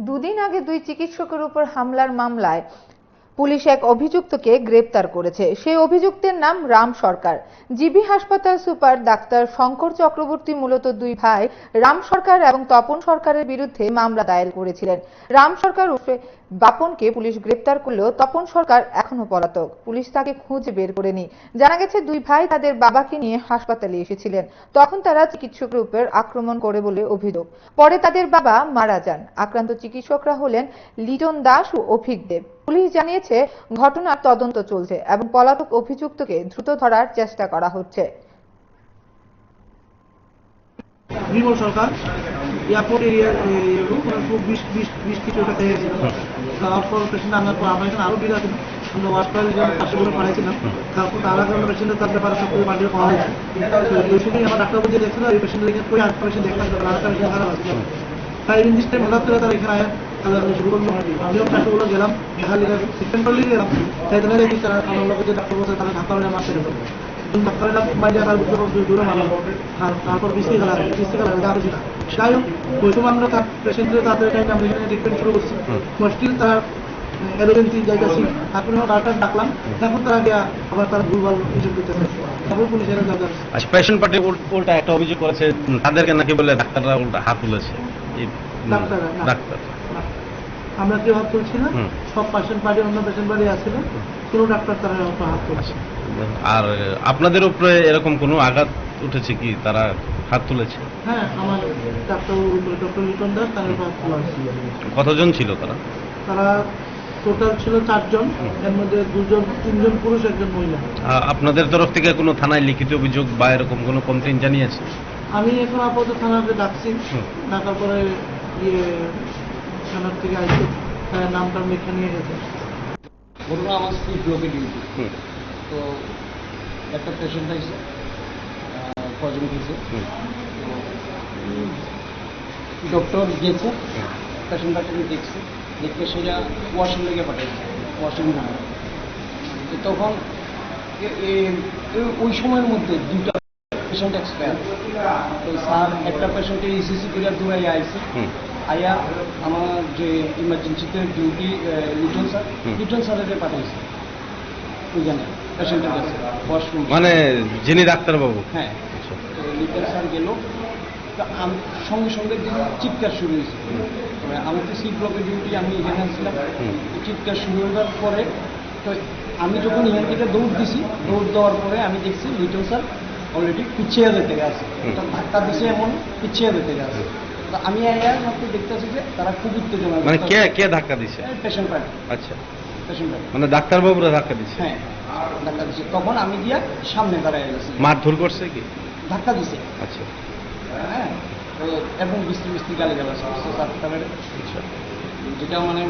দুদিন আগে দুই চিকিৎসকের উপর হামলার মামলায় পুলিশ এক অভিযুক্তকে গ্রেপ্তার করেছে। সেই অভিযুক্তের নাম রাম সরকার। জিবি হাসপাতাল সুপার ডাক্তার শঙ্কর চক্রবর্তী মূলত দুই ভাই রাম সরকার এবং তপন সরকারের বিরুদ্ধে মামলা দায়ের করেছিলেন। রাম সরকার উর্ফে বাপনকে পুলিশ গ্রেপ্তার করলেও তপন সরকার এখনো পলাতক। পুলিশ তাকে খুঁজে বের করেনি। জানা গেছে দুই ভাই তাদের বাবাকে নিয়ে হাসপাতালে এসেছিলেন। তখন তারা চিকিৎসকের উপর আক্রমণ করে বলে অভিযোগ। পরে তাদের বাবা মারা যান। আক্রান্ত চিকিৎসকরা হলেন লিটন দাস ও অভিক দেব। পুলিশ জানিয়েছে ঘটনার তদন্ত চলছে এবং পলাতক অভিযুক্তকে দ্রুত ধরার চেষ্টা করা হচ্ছে। বিমল সরকার এয়ারপোর্ট এরিয়ার খুব বিশ কিছু টাকা হয়েছিল। তারপর পেশেন্ট আনার পর আমরা এখানে আরো ভিড় আছে, আমরা ওয়াশপাড়ের জন্য পাশে করে পাঠাইছিলাম। তারপর তারা কারণ পেশেন্টের তার ব্যাপারে সব কিছু বান্ডিল করা হয়েছে। ওই সময় আমার ডাক্তার বুঝে দেখছিল এই পেশেন্ট লিখে করে আরেকটা পেশেন্ট দেখলাম, আরেকটা পেশেন্ট খারাপ আছে। তাই ইঞ্জিস্টে হঠাৎ করে তারা এখানে আলাদা শুরু করলো। আমিও ডাক্তারগুলো গেলাম, এখানে ট্রিটমেন্ট করলে গেলাম। তাই তারা দেখি তারা আমার লোকের যে ডাক্তার বলছে তারা ঢাকা মারতে গেল। ডাক্তারেরা বাইরে আসার দূরে মারলাম, তারপর বৃষ্টি খেলা আরো ছিল। যাই হোক ওই সময় আমরা তার পেশেন্টের তাদের টাইমে আমরা এখানে ট্রিটমেন্ট শুরু করছি। মুশকিল তার এমার্জেন্সি জায়গাছি, তারপরে ডাক্তার ডাকলাম। এখন তারা গিয়া আবার তারা ভুলভাল অভিযোগ করতেছে, তারপর পুলিশের দরকার। আচ্ছা, পেশেন্ট পার্টি উল্টা একটা অভিযোগ করেছে, তাদেরকে নাকি বলে ডাক্তাররা উল্টা হাত তুলেছে। ডাক্তার আমরা কেউ হাত তুলছি না, সব পেশেন্ট পার্টি অন্য পেশেন্ট পার্টি আসছিল, কোনো ডাক্তার তারা হাত তুলছে। আর আপনাদের উপরে এরকম কোনো আঘাত উঠেছে কি, তারা হাত তুলেছে? হ্যাঁ, আমার ডক্টর লিটন দাস তাদের হাত তোলা হয়েছিল। কতজন ছিল তারা? তারা টোটাল ছিল 4 জন, এর মধ্যে 3জন পুরুষ, 1জন মহিলা। আপনাদের তরফ থেকে কোনো থানায় লিখিত অভিযোগ বা এরকম কোনো কমপ্লেইন জানিয়েছে? আমি এখন আপাতত থানাতে ডাকছি, ডাকার পরে থানার থেকে আসছে, নামটা লিখে নিয়ে গেছে। ঘটনা আমার সি ব্লকে ডিউটি, তো একটা পেশেন্ট আছে পজিটিভ হয়েছে, ডক্টর গেছে, পেশেন্টটাকে দেখছে, দেখে সেটা ওয়াশিং লেগে পাঠাইছে, ওয়াশিং রুমে। তো তখন ওই সময়ের মধ্যে 2টা পেশেন্ট এক্সপায়ার। তো স্যার একটা পেশেন্টের ইসিসি করে দূরাই আইছে, আয়া আমার যে ইমার্জেন্সিতে ডিউটি লিটন স্যারের পাঠাইছে ওইখানে পেশেন্টের কাছে ওয়াশরুম, মানে যিনি ডাক্তারবাবু? হ্যাঁ। তো লিটন স্যার গেল, তো সঙ্গে সঙ্গে চিৎকার শুরু হয়েছে। আমি তো সি ব্লকের ডিউটি, আমি এখানে ছিলাম। চিৎকার শুরু হওয়ার পরে তো আমি যখন এখান থেকে দৌড় দিছি, দৌড় দেওয়ার পরে আমি দেখছি লিটন স্যার অলরেডি পিছিয়ে যেতে গেছে, ধাক্কা দিছে এমন পিছিয়ে যেতে গেছে। তো আমি মাত্র দেখতেছি যে তারা খুব উত্তেজনা। মানে কে ধাক্কা দিছে? Patient party. আচ্ছা, পেশেন্ট পার্টি মানে ডাক্তারবাবুরা ধাক্কা দিছে? হ্যাঁ, ধাক্কা দিছে। তখন আমি গিয়া সামনে দাঁড়ায় গেছি। মারধর করছে কি? ধাক্কা দিছে। আচ্ছা, হ্যাঁ, এবং বিস্তি গালি গালাজ করছে, যেটা মানে